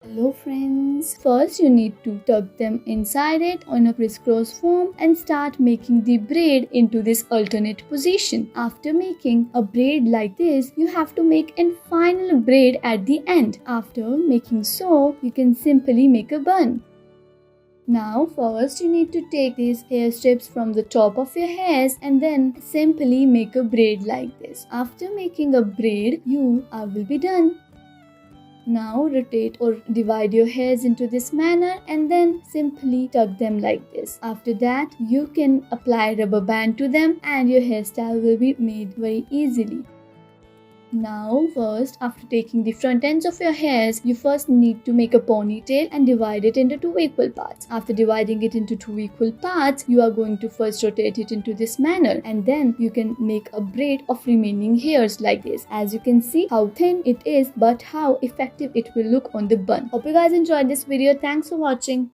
Hello friends, first you need to tuck them inside it on a crisscross form and start making the braid into this alternate position. After making a braid like this, you have to make a final braid at the end. After making so, you can simply make a bun. Now first you need to take these hair strips from the top of your hairs and then simply make a braid like this. After making a braid, you will be done. Now rotate or divide your hairs into this manner and then simply tuck them like this. After that, you can apply rubber band to them and your hairstyle will be made very easily. Now first, after taking the front ends of your hairs, you first need to make a ponytail and divide it into two equal parts. After dividing it into two equal parts, you are going to first rotate it into this manner and then you can make a braid of remaining hairs like this. As you can see how thin it is but how effective it will look on the bun. Hope you guys enjoyed this video. Thanks for watching.